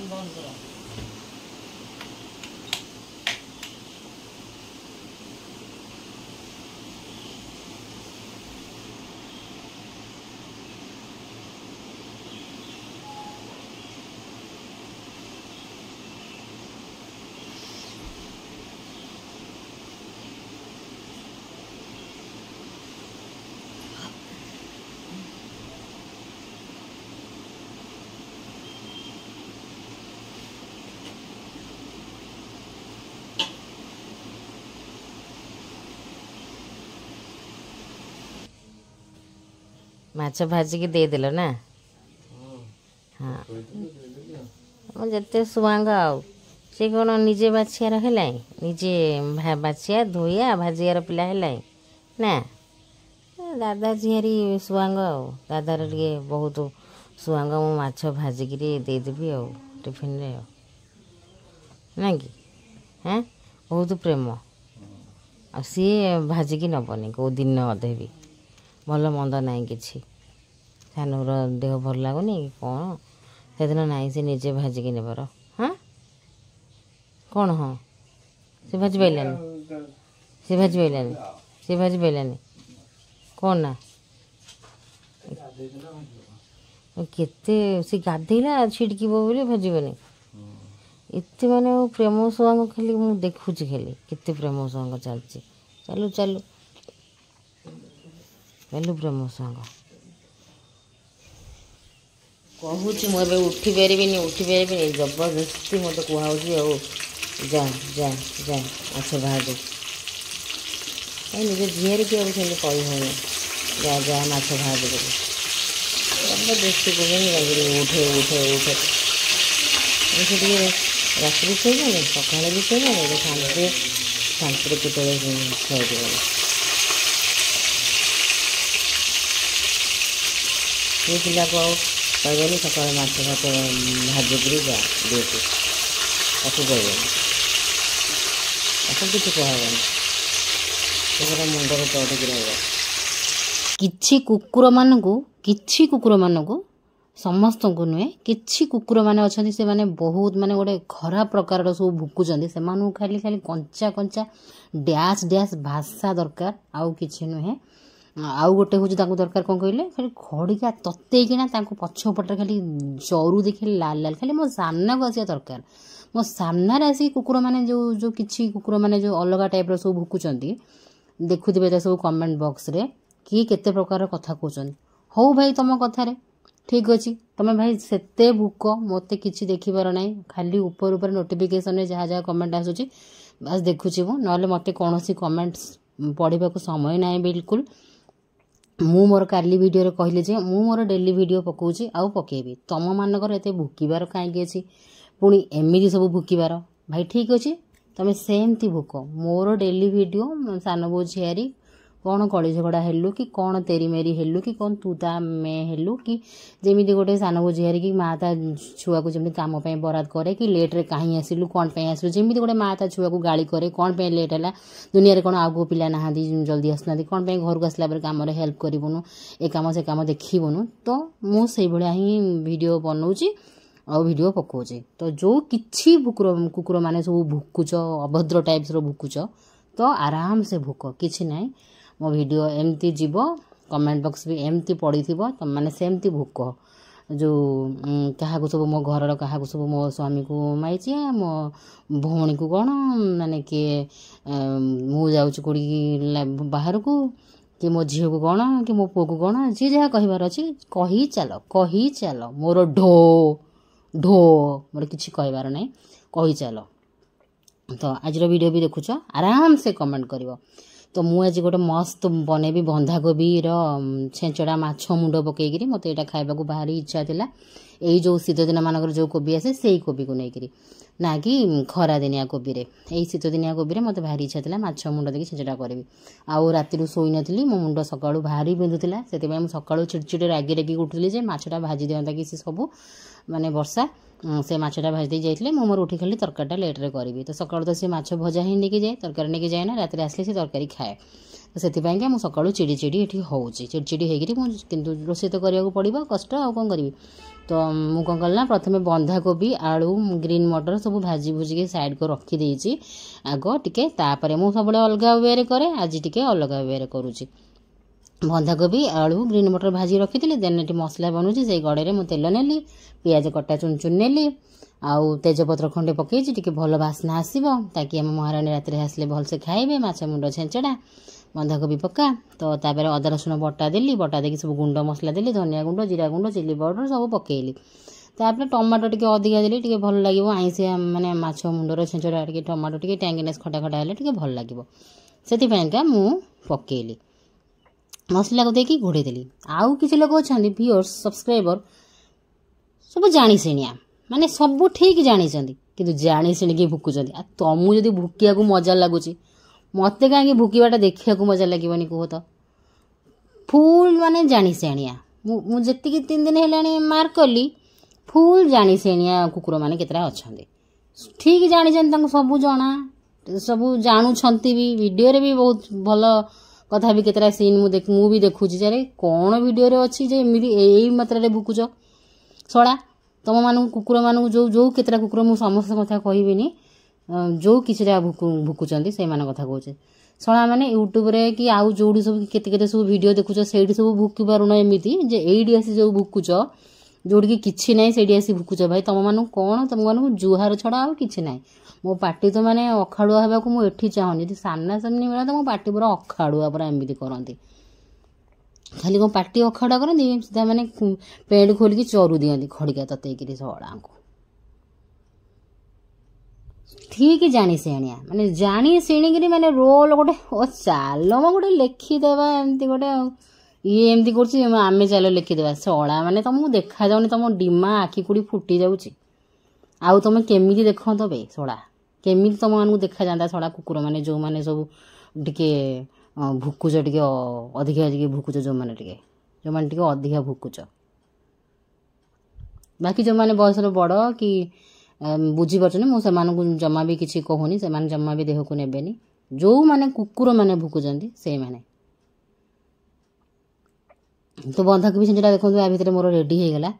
बंद करो। माछ भाजिकी देदेल ना हाँ मुझे सुआंग आउ से कौन निजे बाछियार है निजे बाछिया धोइया भाजियार पिला है ना दादा झीहारी सुआंग आउ दादार टे बहुत सुआंग मु माछ भाजिकी देदेवी आ टिफिन रे ना कि हाँ बहुत प्रेम आ सी भाजिकी नबनी कौ दिन अधे भी भल मंद ना कि सानूर देह भल लगुनि कौन से दिन ना से निजे भाजिकी नेबार हाँ कौन हाँ से भाजी पाइलानी से भाजी पाइलानी से भाजी पाइलानी कौन ना केते से गाधेला छिड़क बोली भाजबनी एत माने प्रेम सुआंग खाली मु देखुची खाली केते प्रेम सुआंग चलची चलू चलू चलू प्रेम सुआंग कहूँ मुझे उठी पारि जबरदस्ती मत कहूँ जा जा जा अच्छा भाज निजे झील की अब से कही जा जा माछ भाज बोली जबरदस्ती कहूँ उठे उठे उठे से रात्रि शोने सका भी शोने शांति शांति केतवे खाई ये पिला को कहनी सका माछ भात भाजिकी जा देती ताकू कहनी ताकू किसी कहबनी मुंडे चढ़ी रहा किछि कुकुर मानू समस्त को नुहे किछि कुकुर माने अछंती से माने बहुत माने गोटे खराब प्रकार सब भुकुचंती से मानू खाली खाली कंचा कंचा डैश डैश भाषा दरकार आउ किछि नुहे आउ गोटे हूँ दरकार कौन कहले खाली खड़िका ततेकिना पछपटे खाली चरू देखिए लाल लाल खाली मो सामना को आसिया दरकार मो सामना आसिक कुकुर माने जो जो किछि कुकुर माने जो अलग टाइप सब भुकुचंती देखुथिबे त सब कमेंट बॉक्स रे किए केते प्रकार कथा कहउछन हो भाई तुम कथारे ठीक अच्छे तुम भाई सेते भूक मत कि देखिबार ना खाली ऊपर ऊपर नोटिफिकेशन रे जहाँ जहाँ कमेंट आसूची बस देखुची मु नले मते कोनोसी कमेंट्स पढ़ा को समय ना बिल्कुल मु मोर काली वीडियो रे कहले जे मु मोर डेली वीडियो पकाउची आउ पकेबी तुम मानकर एते भूकिबार काई अछि पुणी एमिति सब भूकिबार भाई ठीक अच्छे तुम सेमती भूक मोर डेली वीडियो सान बो झियारी कौन कली झगड़ा हेलु कि कौन तेरी मेरी हेलु कि कौन तू ता मैं हेलु कि जेमिति गोटे सान बुझियारी कि माँ ता छुआ को जमी काम बराद करे कि लेट्रे कहीं आसिलु कौन पे आसिलु जमी गोटे माँ ता छुआ को गाड़ी करे कौन पे लेट है दुनिया कौन आगो पिला ना जल्दी आसना कौन पे घर को आसला कम हेल्प करूँ ए कम से कम देखबुनु तो मुझे भाया ही वीडियो बनाऊँगी आ वीडियो पकाऊे तो जो किसी कुकुर मैंने सब भुकुच अभद्र टाइप्स भुकुच तो आराम से भुक किसी ना मो वीडियो एमती जीव कमेंट बॉक्स भी एमती पड़ी थी तुम मैंने सेमती भुक जो क्या सब मो घर क्या सब मो स्वामी को माइची मो भौणी को कौन माने किए मु जाऊँगी बाहर को कि मो झील को कौन कि मो पुओ को कौन जी जहाँ कहबार अच्छी कही चल मोर ढो ढो मोर किसी कहबार ना कही चल तो आज वीडियो भी देखुच आराम से कमेंट कर तो मुझे गोटे मस्त बनैबी बंधाकोबी छेचड़ा माछ मुंड पकईकि मत यहाँ खाइबा भारी इच्छा थिला यही जो शीत दिन मानक जो कोबी आसे से कोबी को लेकिन ना कि खरा दिनिया कोबी रे यही शीत दिनिया कोबी मत भारी इच्छा थिला माछ मुंड देखी छेचड़ा करी आउ राति शोई नी मो मुंड सका भारी बिंधुला से सका चिड़चिड़ रागी रागी उठुली जे माछटा भाजी दिंता कि सब माने वर्षा से माछटा भाजी जाइए मुझे मोर उठी खाली तरकारीटा लेट्रे करी तो सका तो सी माछ भजा ही नहीं जाए तरकारी नहीं जाए ना रात आसले से तरकारी खाए तो से मुझे सका चिड़ी चिड़ी ये हूँ चिड़चिड़ी होगी रोषे तो करने पड़ो कष्ट आ कौन करी तो मुझे कौन कल ना प्रथम बंधाकोबी आलू ग्रीन मटर सब भाजी भुजिक साइड को रखीदे आग टे मुझे सब अलग वे कै आज टे अलग वे करुँची बंधाकोबी आलू ग्रीन मटर भाजी रखी देन ये मसला बनूची से गड़े मुझे तेल नेली पियाज कटा चुन चुन नेली आउ तेजपत्र खंडे पकईची टे भल बास्ना आसो ताकि आम महाराणी रात आसले भलसे खाइबे माछ मुंड छेचड़ा बंधाकोबी पका तो तापर अदा रसुण बटा देली बटा देकी सब गुंड मसला देली धनिया गुंड जीरा गुंड चिली पाउडर सब पकईली तापर टमाटो टे अधिका देली टे भल लगे आईसिया माने माछ मुंडर छेचड़ा टे टमाटो टे टैंगिनेस खटा खटा हेले टे भल लगे से मु पकईली मसला को देकी घोड़े देली आउ किसी लोग अच्छा व्यूअर्स सब्सक्राइबर सब जानी शिणिया माने सब ठीक जानी कि जानी शिणिकी भुकुचंदी आ तुमको जदि भुकिया को मजा लगुच मत कहीं भुकवाटा देखा मजा लगे कह तो फुल माने जानी शिणिया मुझे 3 दिन है मार्क कली फुल जानी शिणिया कुकुर मैंने केतरा अच्छा ठीक जानी सब जना सब जानुंट भी वीडियो रे भी बहुत भल कथा भी केतरा सीन मु भी देखुची जे कौन वीडियो रे अच्छी जे यही मात्रा भुकुच छड़ा तुम मान कुकुर मान जो जो केतरा कुकुर मु समस्त कथा कहबी जो किसी भुकुचंदी से मान कथा कहूँ छड़ा मैंने यूट्यूब रे कि आउ जोड़ी सब केते सब वीडियो देखुच से सब भुकी पारुन एमती जे एडी आसी जो भुकुच जोड़ी किसी ना से आसी भुकुच भाई तुम मान कौन तुम मान जुहार छड़ा आउ कि ना मो पार्टी तो माने अखाड़ुआ हवा को मुझे चाहूनी जी सामना सामनी मिला तो मो पार्टी पूरा अखाड़ुआ पूरा एमती करती खाली कौन पार्टी अखाड़ा करती सीधा मैंने पेट खोलिकी चरु दिखती खड़िका ततेकरी सड़ा को ठीक जानी शिणिया माने जानी शिणिकी माने रोल गोटे चल गोटे लिखिदेवा एमती गोटे ये एमती करें चलो लिखिदेवा सड़ा माने तुमको देखा जाऊनी तुम डिमा आखि कुड़ी फुटी जाऊँगी आउ तुम केमी देख तो बे सड़ा केमी तुम मानू देखा जाता सड़ा कुकुर मैंने जो मैंने सब टे भुकुच टे अधिका भुकुच जो मैंने टे जो मैंने टे अधिका भुकुच बाकी जो मैंने बयस बड़ कि बुझीपार मुझे जमा भी किसी कहूनी से जमा भी देह को नेबेनी जो मैंने कुकुर मैंने भुकुचंदी से मैंने तो बंधाकोबी छेचड़ा देखो या भितर मोर रेडी हो गला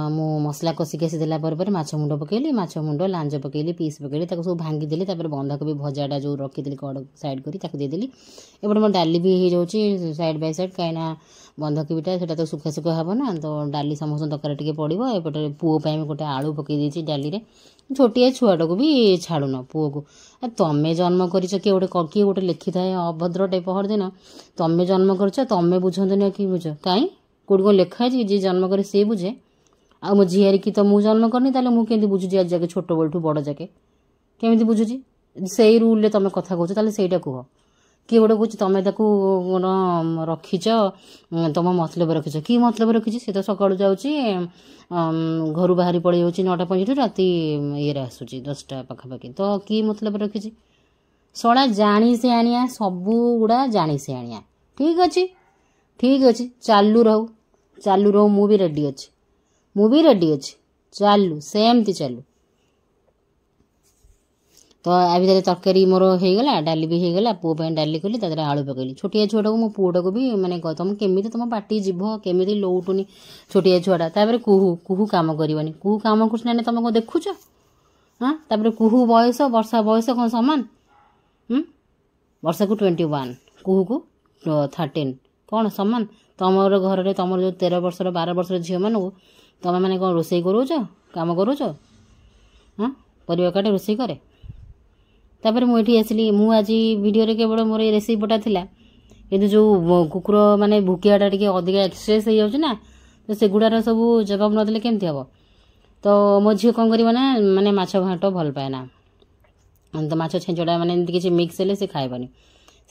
मु मसला कषिक आसीदेला माछ मुंड पकईली माछ मुंड लांज पकईली पीस पकईली सब भांगीदेली बंधाकोबी भजाटा जो रखी कड़ साइड कर देदेली एपटे मोर डाली भी हो जाऊँगी साइड बाय साइड कहीं बंधाकोबीटा से तो सुखा सुखा हे ना तो डाली समस्त दरकार टे पड़ो एपटे पुओ गोटे आलू पकई डाली छोटिया छुआटा को भी छाड़ुन पुओ को तमें जन्म कर किए गोटे लिखि थाए अभद्र टाइप पहर दिन तमें जन्म कर तमें बुझे कि बुझ कहीं कौट कौन लिखाई जी जन्म करे सी बुझे आ मो झील की तो मुझे जन्म करनी ताले मुझे बुझुची आज जाके छोट बड़ू बड़ जाके केमी बुझुची से रूल तुम कथा कहूँ ताले सेटा कह किए गोटे कौच तुम रखीच तुम मतलब रखीच कि मतलब रखी सी तो सका जाऊँगी घर बाहरी पड़े जाऊँगी 9:50 राति ये आसूँ 10टा पाखापाखि तो कि मतलब रखी सड़ा जानी से आनिया सबू गुड़ा जानी से आनिया ठीक अच्छे चालू रहू मु भी रेडी अच्छी चालू सेमती चालू। तो आ भर तरकारी मोर होगला डाली भी होगला पुओ डाली कली तर आलू पकईली छोटिया छुआ को मो पुओटा को भी माने तुम केमी तुम पार्टी जीव केमी लौटुनी छोटिया छुआटा तापर कुहू काम करनी कुहू काम कर तुम कौन देखुच हाँ तापर कुहू बयस वर्षा बयस कौन सामान वर्षा को 21 कुहू को 13 कौन सामान तुम घर में तुम जो 13 वर्ष 12 वर्ष झील मानू तुम मैंने कौन रोसे करोच कम करोच हाँ परिवा काटे रोसे करे तापर मुझे आसली मु आज वीडियो रे केवल मोर रेसिपी पटा थिला कि जो कुकुर माने भूकियाटा टे अधिक एक्सरसाइज हो जाऊँ ना तो सेगुड़ार सब जवाब नदेले केमती हम तो मो झील कौन कर माने माछ घाट भल पाए ना तो माछ छेंचड़ा माने किसी मिक्स हेले से खाइबनी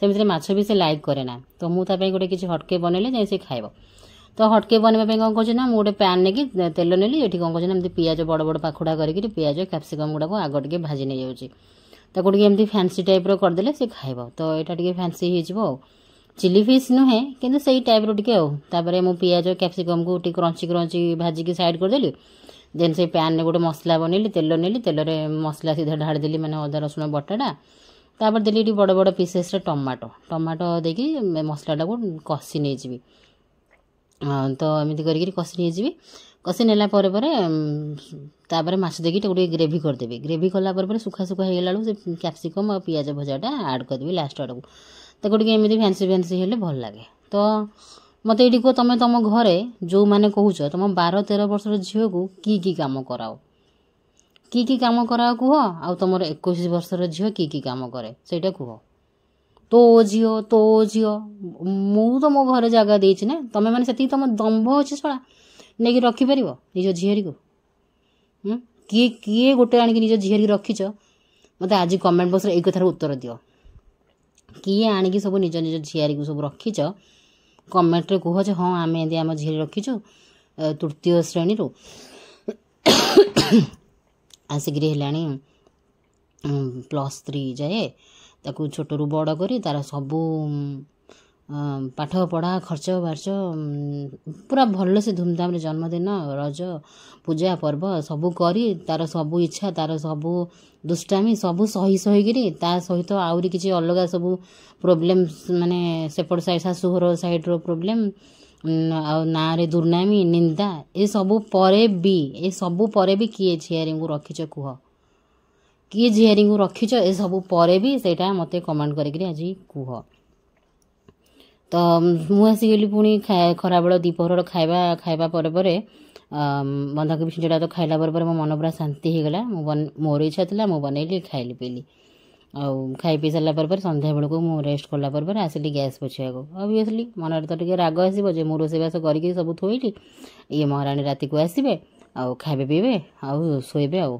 सेमती माछ भी से लाइक करे ना तो मुझे गोटे किसी हटके बनइले जाए से खाइब तो हटके बनवाई कौन कर गोटे पैन नहीं तेल नेली ये कौन कर पियाज बड़ बड़ पाखुड़ा करके पियाज कैप्सिकम गुड़ाक आग टे भाजी नहीं जाऊँगी ताको एमती फैंसी टाइप रो करदेले से खाइब तो यहाँ टे फैंसी हो चिली फिश नुहे कि सही टाइप रो टिके तापर मु पियाज कैप्सिकम को टी क्रंची क्रंची भाजिकी साइड करदेली देन से पैन में गोटे मसला बनइली तेल रे मसला सीधा ढाड़देली मैंने अदा रसुण बटाटा तापर देली बड़ बड़ पीसेस टमाटो देकी मसलाटा को कषि नहीं जी तो एमती करके कषि नहीं जी कषि नेला तापर माछ देखी गोटे ग्रेवी करदेवी ग्रेवी कला सुखा सुखा हो गला से कैप्सिकम और पियाज भजाटा आड करदेवी लास्ट आड़ को तो एमती फैंसी फैंसी हेले भल लगे तो मत ये कह तुम तुम घरे जो मैंने कहूच तुम 12-13 वर्ष झील को की काम कराओ की काम कराओ कह आ तुम 21 वर्षर झील की काम करे सेटा कह तो झील मु तो मो घर जगह देछि ना तुम मैंने से तुम दम्भ अच्छे शला नहीं रखिपर निज झील को किए गोटे आणिक निज झील रखिच मत आज कमेंट बॉक्स एक कथार उत्तर दियो किए आणिक सब निज निज झील को सब रखिच कमेंट रे कह हाँ आम एमती आम झील रखीचु तृतीय श्रेणी रू आसिक +3 जाए ताकू छोट रू बड़ करी तार सबू पाठ पढ़ा खर्च बार्च पूरा भल से धूमधाम जन्मदिन रज पूजा पर्व सबू करी तार सबू इच्छा तार सबू दुष्टामी सबू सही सहीकि ता सहित आउरी किसी अलग सबू प्रोब्लेम माने सेपट साइड शाशुघर साइड रो प्रोब्लेम ना रे दुर्नामी निंदा ए सबू परे भी किए झियारी को रखिच कह किए झियारी को रखिच ए सबू परे भी सेटा मते कमेंट करके आज कह तो मुझे पुणी खरा बेल दीपहर खाइबा बंधाकोबी छिंचड़ा तो खाइला मो मन पूरा शांति हो गला मोर इच्छा था मुझे बनइली खाइली पीली खाई पी सारा संध्या बेलू मुझे रेस्ट कला आसली गैस पोछा को ऑब्वियसली मन तो टे राग आसो जे मुझे रोसैबास करके सब थोइली ये महाराणी राति को आसबे आउ खाइबे पीबे आउ शोबे आउ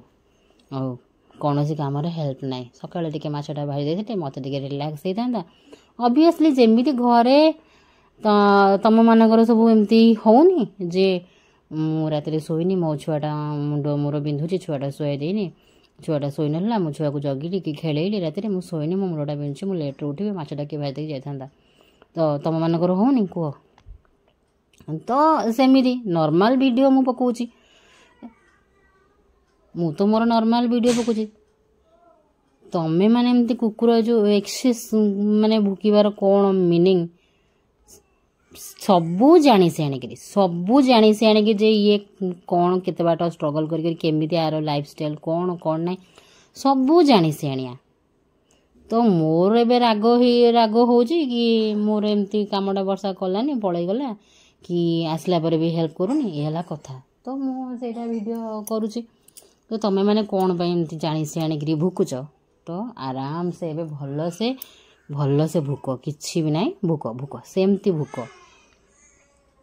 कौन सी कम हेल्प ना सका टे मछटा भाई दे मत रिलैक्स होता ऑब्वियसली जेमिति घरे तम मानकर सब एमती होनी जे राति शोनी मो छुआटा मुंड मोर बिंधुची छुआटा शुआई देनी छुआटा शोई ना मो छुआ को जगिली कि खेलैली राति मु शोनी मो मुंडा बिंधुची मु लेट उठे मछटा किए भाई देकी जाता तो तम मानकर होनी कह तो सेमिति नॉर्मल वीडियो मु पकाउची मु तो मोर नॉर्मल वीडियो पकाउची तमें माने एमती कुकुर जो एक्सेस माने भुकिबार कौन मीनिंग सबू जानी से आଣିକି जे ये कौन केते बाट स्ट्रगल करके केमिति आरो लाइफस्टाइल कौन कौन ना सबू जानी से आनिया तो मोर एबे राग होउची कि मोर एमती कामटा वर्षा कलानी पळै गला कि आसला पर भी हेल्प करूनी ए हला कथा तो मु सेटा वीडियो करूची तो तमें माने कौन पई एमती जानी से आଣିକି भुकुच तो आराम से एबे भल से भूक किछि भी नाई भूक सेमती भूक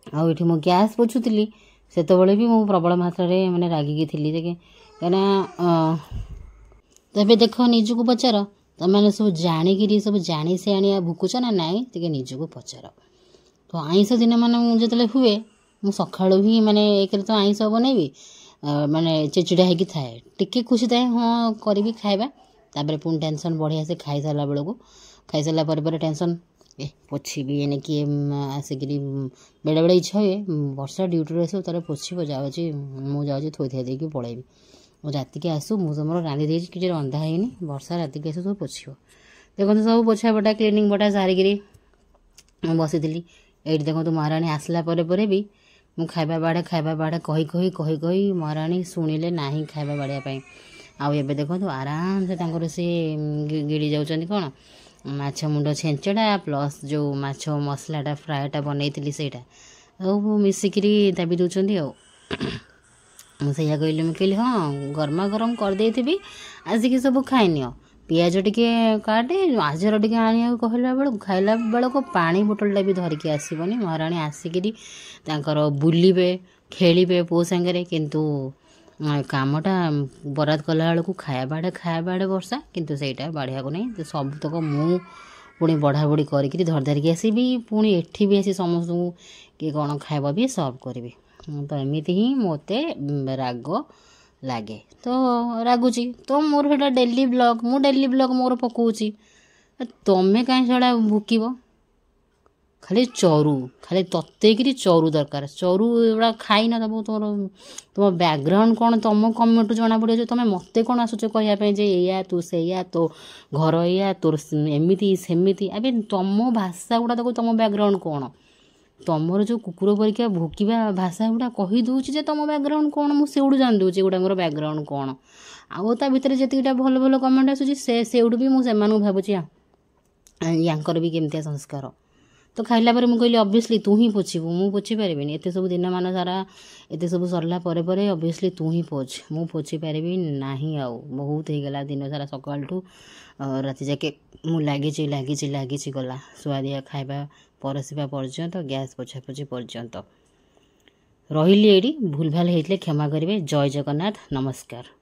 आउ मु गैस पोछुली से भी मु प्रबल मात्रा रे माने रागिकी थी कहना तबे देख निजको पचार तमें सब जाणिकी सब जानी से आनिया भुकुच ना नाई ते निजको पचार तो आईस दिन मान जो हुए मु सका ही माने एक तो आईस बनैबी माने चिड़चिड़ा होगी थाए टिके खुशी थाए हाँ करी खाइबा तापर पुणी टेंशन बढ़िया से खाई सारा बेलू खाई सारा टेंशन पोछी एने किए आसिक बेले बेले इच्छा हुए वर्षा ड्यूटी आस तार पोछब जाऊँगी मुझे थोई थी देकी पलैबी राति के आसू मुझे तुम रांधि देती किसी रंधा है वर्षा राति के आसू सब पोछब देखो सब पोछा बटा क्लीनिंग बटा सारिकी बसी ये देखो महाराणी आसला भी मु खाइबा बाड़े कही कही कही कही महाराणी शुणिले ना खाइबा बाड़ियापाई आउ ए देखो आराम से सी गिड़ी जाऊँ कौन माछ मुंड छेंचड़ा प्लस जो माछ मसलाटा फ्राएटा बनई सेटा सब मिसिकी दाबी दौरान मुझे कहली मुझे हाँ गरमा गरम करदे आसिक सब खाइनि पियाज टिके काटे आजर टिके आने कहला बेलू खाइला बेलू पानी बोतलटा भी धरिकी आसबनी महाराणी आसिक बुलिबे खेलिबे पो सांगे किंतु कामटा बराद कला बेलू खाया बाड़े वर्षा किंतु सेटा बाढ़िया को नहीं सबतक मु पुणी बढ़ा बढ़ी करी धर धरिकी आसबि पुणी एठी भी आसी समस्त किए कौन खाइब भी सर्व करी तो एमती ही मते राग लगे तो रागुची तो मोर सेटा डेली ब्लॉग मु डेली ब्लॉग मोर पकाउची तमें कहीं सेटा भुकब खाली चरु खाली ततेकरी चरु दरकार चरु एगुड़ा खाई ना तब तुम बैकग्राउंड कौन तुम कमेंट जना पड़े तुम मत कौन आसुच कहवाई जे या तू से तो घर या तोर एमती सेमती अबे तुम भाषा गुड़ा तक तुम बैकग्राउंड कौन तुमर जो कुकुर परीक्षा भुकवा भाषा गुड़ा कहीदे तुम बैकग्राउंड कौन मुझे जानी दूसरी गुड़ा मोर बैकग्राउंड कौन आउ ता भितर जीटा भल भल कमेंट आसूँ से भी मुझे भावुची यांकर भी केमतिया संस्कार तो खाइला पर मुझे कहली ऑब्वियसली तू ही पोछबू मु पोछि पारिबिनी एते सब दिन मान सारा एते सब सरला परे ऑब्वियसली तू ही पोछ मु पोछि पारिबी नाही आउ बहुत हो गला दिन सारा सकाल ठू राति जाके मु लागिची गला सुआदिया खाइबा परसिबा पर्यंत गैस पोछापोछि पर्यंत रही भूल भाल होते क्षमा करेंगे। जय जगन्नाथ, नमस्कार।